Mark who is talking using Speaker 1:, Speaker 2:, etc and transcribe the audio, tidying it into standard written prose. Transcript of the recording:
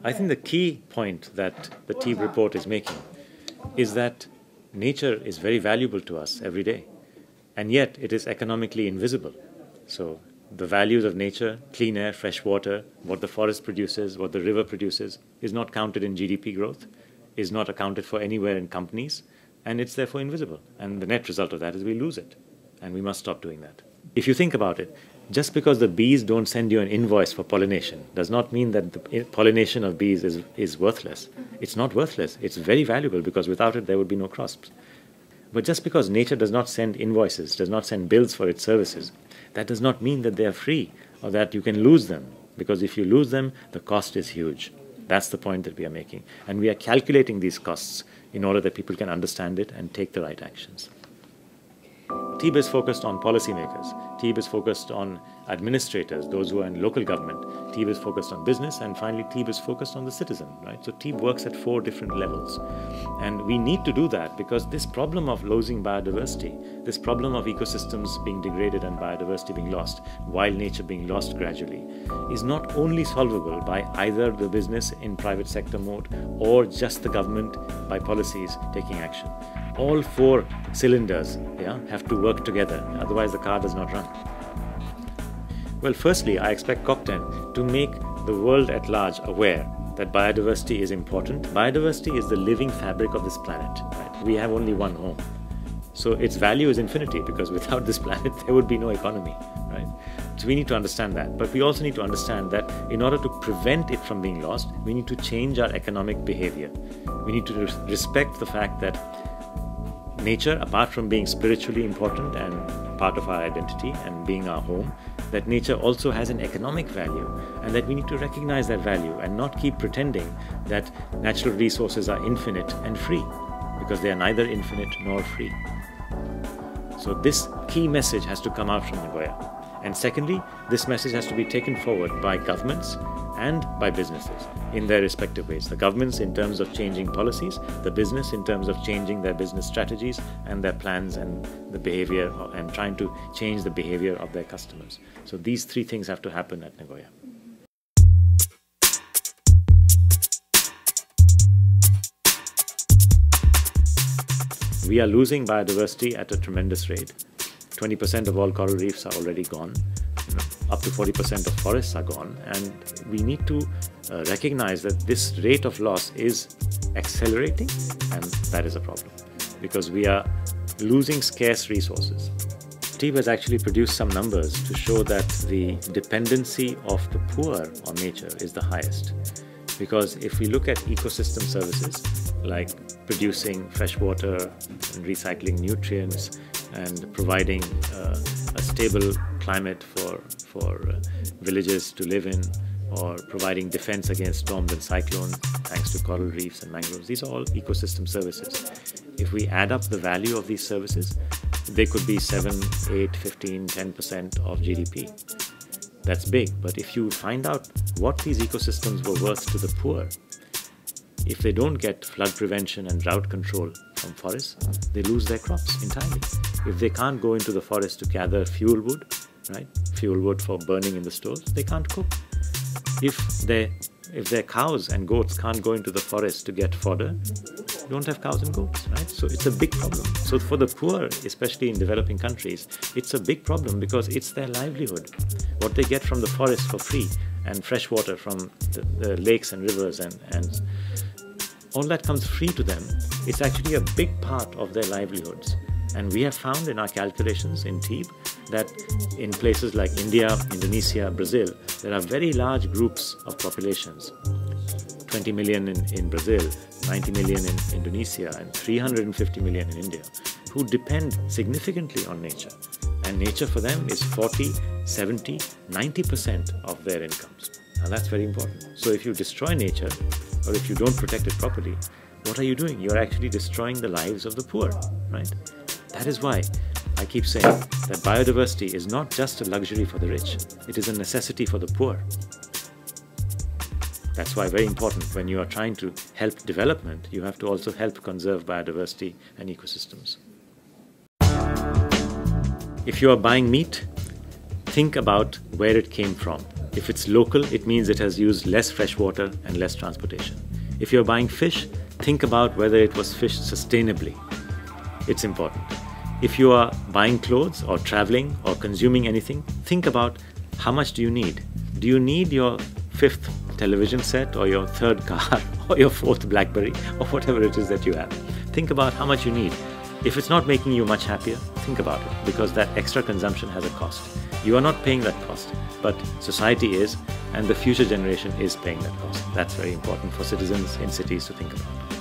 Speaker 1: I think the key point that the Teeb report is making is that nature is very valuable to us every day, and yet it is economically invisible. So the values of nature, clean air, fresh water, what the forest produces, what the river produces, is not counted in GDP growth, is not accounted for anywhere in companies, and it's therefore invisible. And the net result of that is we lose it, and we must stop doing that. If you think about it, just because the bees don't send you an invoice for pollination does not mean that the pollination of bees is worthless. It's not worthless. It's very valuable because without it there would be no crops. But just because nature does not send invoices, does not send bills for its services, that does not mean that they are free or that you can lose them. Because if you lose them, the cost is huge. That's the point that we are making. And we are calculating these costs in order that people can understand it and take the right actions. Teeb is focused on policymakers. Teeb is focused on administrators, those who are in local government. Teeb is focused on business, and finally Teeb is focused on the citizen, right? So Teeb works at 4 different levels. And we need to do that because this problem of losing biodiversity, this problem of ecosystems being degraded and biodiversity being lost, wild nature being lost gradually, is not only solvable by either the business in private sector mode or just the government by policies taking action. All 4 cylinders have to work together, otherwise the car does not run. Well, firstly, I expect COP10 to make the world at large aware that biodiversity is important. Biodiversity is the living fabric of this planet. Right? We have only one home. So its value is infinity because without this planet there would be no economy. Right? So we need to understand that. But we also need to understand that in order to prevent it from being lost, we need to change our economic behavior. We need to respect the fact that nature, apart from being spiritually important and part of our identity and being our home, that nature also has an economic value, and that we need to recognize that value and not keep pretending that natural resources are infinite and free, because they are neither infinite nor free. So this key message has to come out from Nagoya. And secondly, this message has to be taken forward by governments and by businesses in their respective ways. The governments in terms of changing policies, the business in terms of changing their business strategies and their plans and the behavior and trying to change the behavior of their customers. So these 3 things have to happen at Nagoya. We are losing biodiversity at a tremendous rate. 20% of all coral reefs are already gone. Up to 40% of forests are gone, and we need to recognize that this rate of loss is accelerating, and that is a problem because we are losing scarce resources. Teeb has actually produced some numbers to show that the dependency of the poor on nature is the highest. Because if we look at ecosystem services like producing fresh water and recycling nutrients and providing a stable climate for villages to live in, or providing defense against storms and cyclones thanks to coral reefs and mangroves, these are all ecosystem services. If we add up the value of these services, they could be 7, 8, 15, 10% of GDP. That's big, but if you find out what these ecosystems were worth to the poor, if they don't get flood prevention and drought control from forests, they lose their crops entirely. If they can't go into the forest to gather fuel wood, right? Fuel wood for burning in the stoves, they can't cook. If their cows and goats can't go into the forest to get fodder, you don't have cows and goats, right? So it's a big problem. So for the poor, especially in developing countries, it's a big problem because it's their livelihood. What they get from the forest for free and fresh water from the lakes and rivers and all that comes free to them. It's actually a big part of their livelihoods. And we have found in our calculations in Teeb that in places like India, Indonesia, Brazil, there are very large groups of populations, 20 million in Brazil, 90 million in Indonesia, and 350 million in India, who depend significantly on nature. And nature for them is 40, 70, 90% of their incomes. Now that's very important. So if you destroy nature, or if you don't protect it properly, what are you doing? You're actually destroying the lives of the poor, right? That is why I keep saying that biodiversity is not just a luxury for the rich, it is a necessity for the poor. That's why very important when you are trying to help development, you have to also help conserve biodiversity and ecosystems. If you are buying meat, think about where it came from. If it's local, it means it has used less fresh water and less transportation. If you're buying fish, think about whether it was fished sustainably. It's important. If you are buying clothes or traveling or consuming anything, think about how much do you need? Do you need your 5th television set or your 3rd car or your 4th BlackBerry or whatever it is that you have? Think about how much you need. If it's not making you much happier, think about it, because that extra consumption has a cost. You are not paying that cost, but society is, and the future generation is paying that cost. That's very important for citizens in cities to think about.